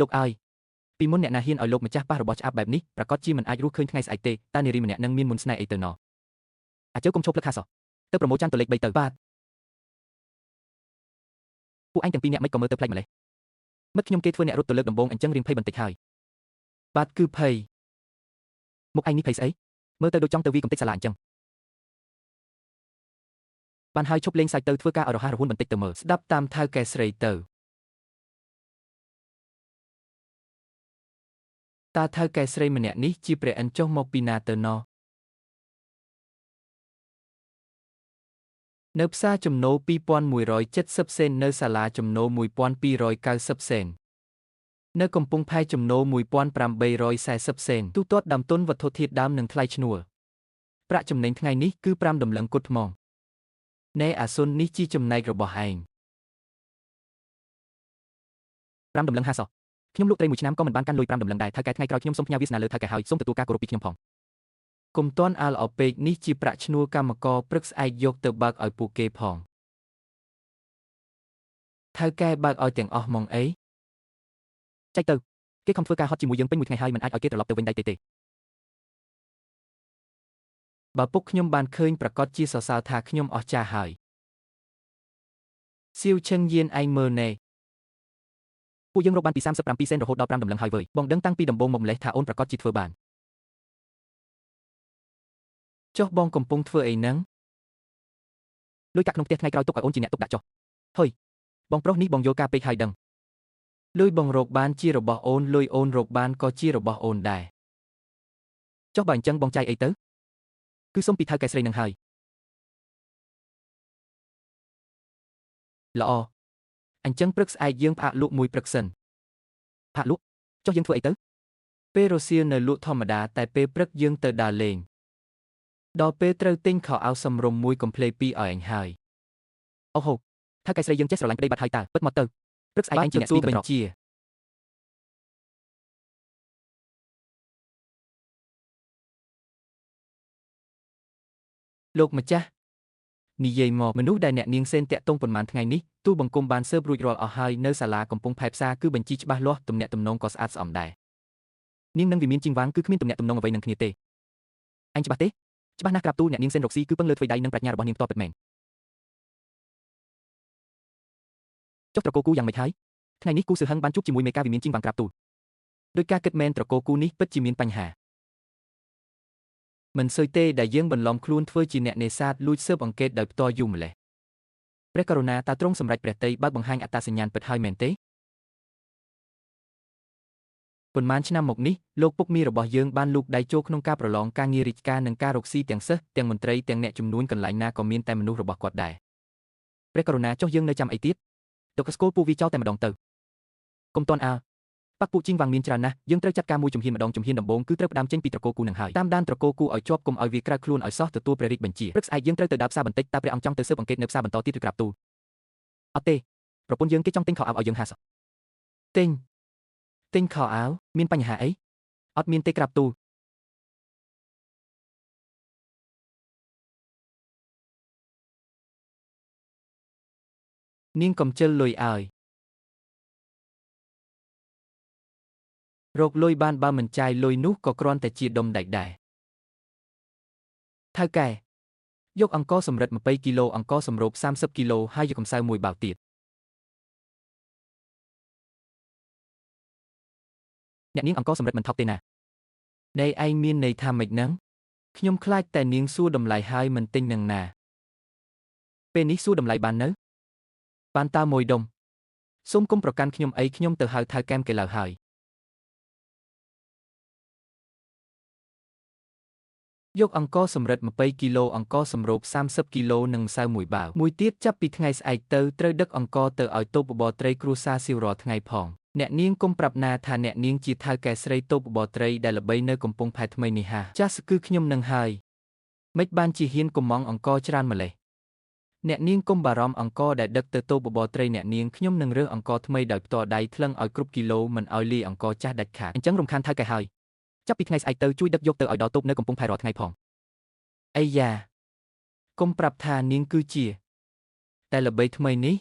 លោកអើយពីមុនអ្នកណាហ៊ានឲ្យលោកម្ចាស់ប៉ះរបស់ឆ្អាប់បែបនេះប្រកាសជាមិនអាចរស់ឃើញថ្ងៃស្អែកទេតានារីម្នាក់នឹងមានមុនស្នេហ៍អីទៅណោះអាចើកុំឈប់ភ្លឹកខាសោះទៅប្រមូលចាំទៅលេខ3ទៅបាទពួកឯងទាំងពីរនាក់មិនក៏មើលទៅប្លែកម្លេះមិត្តខ្ញុំគេធ្វើអ្នករត់ទៅលើកដំបងអញ្ចឹងរៀងភ័យបន្តិចហើយបាទគឺភ័យមុខឯងនេះភ័យស្អីមើលទៅដូចចង់ទៅវាកំទេចសាលាអញ្ចឹងបានហើយឈប់លេងសើចទៅធ្វើការឲ្យរហ័សរហួនបន្តិចទៅមើលស្ដាប់តាមថៅកែស្រីទៅតាថៅកែស្រីម្នាក់នេះជាព្រះឥន្ទចុះមកពីណាទៅណោះនៅផ្សារចំណូល2170សេននៅសាលាចំណូល1290សេននៅកំពង់ផែចំណូល1840សេនទូទាត់ដើមទុនវត្ថុធាតុដើមនិងថ្លៃឈ្នួលប្រាក់ចំណេញថ្ងៃនេះគឺ5ដំឡឹងគុតថ្មងណែអាសុននេះជាចំណែករបស់ឯង5ដំឡឹង50សោះខ្ញុំលក់ត្រីមួយឆ្នាំក៏មិនបានកាន់លុយ5ដំឡឹងដែរថៅកែថ្ងៃក្រោយខ្ញុំសូមផ្ញើវាសនាលើថៅកែហើយសូមទទួលការគោរពពីខ្ញុំផងកុំទាន់អាលអពេកនេះជាប្រាក់ឈ្នួលកម្មករព្រឹកស្អែកយកទៅបើកឲ្យពួកគេផងថៅកែបើកឲ្យទាំងអស់ហ្មងអីចែកទៅគេខំធ្វើការហត់ជាមួយយើងពេញមួយថ្ងៃហើយមិនអាចឲ្យគេត្រឡប់ទៅវិញដែរទេបើពុកខ្ញុំបានឃើញប្រកាសជាសរសើរថាខ្ញុំអស់ចាស់ហើយសៀវឈឹងយានឯងមើលណែពួកយើងរកបានពី37សេនរហូតដល់5ដំឡឹងហើយវើយបងដឹងតាំងពីដំបូងមកម្លេះថាអូនប្រកាសជាធ្វើបានចុះបងកំពុងធ្វើអីហ្នឹងលុយកាក់ក្នុងផ្ទះថ្ងៃក្រោយទុកឲ្យអូនជាអ្នកទុកដាក់ចុះហុយបងប្រុសនេះបងយល់ការពេកហើយដឹងលុយបងរកបានជារបស់អូនលុយអូនរកបានក៏ជារបស់អូនដែរចុះបើអញ្ចឹងបងចាយអីទៅគឺសុំពីថៅកែស្រីនឹងហើយល្អអញ្ចឹងព្រឹកស្អែកយើងផ្អាកលក់មួយព្រឹកសិនផ្អាកលក់ចុះយើងធ្វើអីទៅពេលរសៀលនៅលក់ធម្មតាតែពេលព្រឹកយើងទៅដើរលេងដល់ពេលត្រូវទិញខោអាវសម្រុំមួយកុំភ្លេចពីឲ្យអញហើយអូហូថៅកែស្រីយើងចេះស្រឡាញ់ប្តីបាត់ហើយតើពិតមកទៅព្រឹកស្អែកអញជាអ្នកទីបញ្ជាលោកម្ចាស់និយាយមកមនុស្សដែលអ្នកនាងសេនតាក់ទងប៉ុន្មានថ្ងៃនេះទូបង្គំបានស៊ើបរួចរាល់អស់ហើយនៅសាលាកំពង់ផែផ្សារគឺបញ្ជីច្បាស់លាស់ទំនាក់ទំនងក៏ស្អាតស្អំដែរនាងនិងវិមានជីងវាងគឺគ្មានទំនាក់ទំនងអ្វីនឹងគ្នាទេអញច្បាស់ទេច្បាស់ណាស់ក្រាបទូលអ្នកនាងសេនរកស៊ីគឺពឹងលើទ្វេដៃនិងប្រាជ្ញារបស់នាងផ្ទាល់ពិតមែនចុះត្រកូលគូយ៉ាងម៉េចហើយថ្ងៃនេះគូសឺហឹងបានជួបជាមួយមេការវិមានជីងវាងក្រាបទូលដោយការគិតមែនត្រកូលគូនេះពិតជាមានបញ្ហាមិនសូវទេដែលយើងបន្លំខ្លួនធ្វើជាអ្នកនេសាទលួចស៊ើបអង្កេតដោយផ្ទាល់យូរម្លេះព្រះករុណាតើទ្រង់សម្រេចព្រះតីបើកបង្ហាញអត្តសញ្ញាណពិតហើយមែនទេប៉ុន្មានឆ្នាំមកនេះលោកពុកមីរបស់យើងបានលូកដៃចូលក្នុងការប្រឡងការងាររាជការនិងការរកស៊ីទាំងសិស្សទាំងមន្ត្រីទាំងអ្នកជំនួញកន្លែងណាក៏មានតែមនុស្សរបស់គាត់ដែរព្រះករុណាចុះយើងនៅចាំអីទៀតទៅកស្គលពូវីចោលតែម្ដងទៅកុំតន់អាប៉ាក់ពួកជីងវាងមានច្រើនណាស់យើងត្រូវចាត់ការមួយជំហានម្ដងជំហានដំបូងគឺត្រូវផ្ដើមចេញពីត្រកូលគូនឹងហើយតាមដានត្រកូលគូឲ្យជាប់កុំឲ្យវាក្រៅខ្លួនឲ្យសោះទទួលព្រះរាជបញ្ជាព្រឹកស្អែកយើងត្រូវទៅដើរផ្សារបន្តិចតើព្រះអង្គចង់ទៅស៊ើបអង្កេតនៅផ្សារបន្តទៀតឬក្រាបទូលអត់ទេប្រពន្ធយើងគេចង់ទិញខោអាវឲ្យយើងហាសទិញខោអាវមានបញ្ហាអីអត់មានទេក្រាបទូលនាងកំជិលលុយឲ្យរកលុយបានបើមិនចាយលុយនោះក៏គ្រាន់តែជាដុំដែកដែរថៅកែយកអង្ករសម្រិត20គីឡូអង្ករសម្រូប30គីឡូហើយយកកម្សៅមួយបាវទៀតអ្នកនាងអង្ករសម្រិតមិនថប់ទេណាណែឯងមានន័យថាម៉េចហ្នឹងខ្ញុំខ្លាចតែនាងសួរតម្លៃហើយមិនទិញនឹងណាពេលនេះសួរតម្លៃបាននៅបានតើមួយដុំសូមកុំប្រកាន់ខ្ញុំអីខ្ញុំទៅហៅថៅកែមគេឡើយហើយយកអង្ករសម្រិត20គីឡូអង្ករសម្រូប30គីឡូនិងម្សៅមួយបាវមួយទៀតចាប់ពីថ្ងៃស្អែកទៅត្រូវដឹកអង្ករទៅឲ្យតូបបបរត្រីគ្រួសារស៊ីវរាល់ថ្ងៃផងអ្នកនាងកុំប្រាប់ណាថាអ្នកនាងជាថៅកែស្រីតូបបបរត្រីដែលល្បីនៅកំពង់ផែថ្មីនេះហាចាស់គឺខ្ញុំនឹងហើយមិនបានជាហ៊ានកុំងអង្ករច្រើនម្លេះអ្នកនាងកុំបារម្ភអង្ករដែលដឹកទៅតូបបបរត្រីអ្នកនាងខ្ញុំនឹងរើសអង្ករថ្មីដោយផ្ទាល់ដៃថ្លឹងឲ្យគ្រប់គីឡូមិនឲ្យលាយអង្ករចាស់ដាច់ខាតអញ្ចឹងរំខានថៅកែហើយចាប់ពីថ្ងៃស្អែកទៅជួយដឹកយកទៅឲ្យដល់តូបនៅកំពង់ផែរាល់ថ្ងៃផងអីយ៉ាកុំប្រាប់ថានាងគឺជាតែល្បីថ្មីនេះ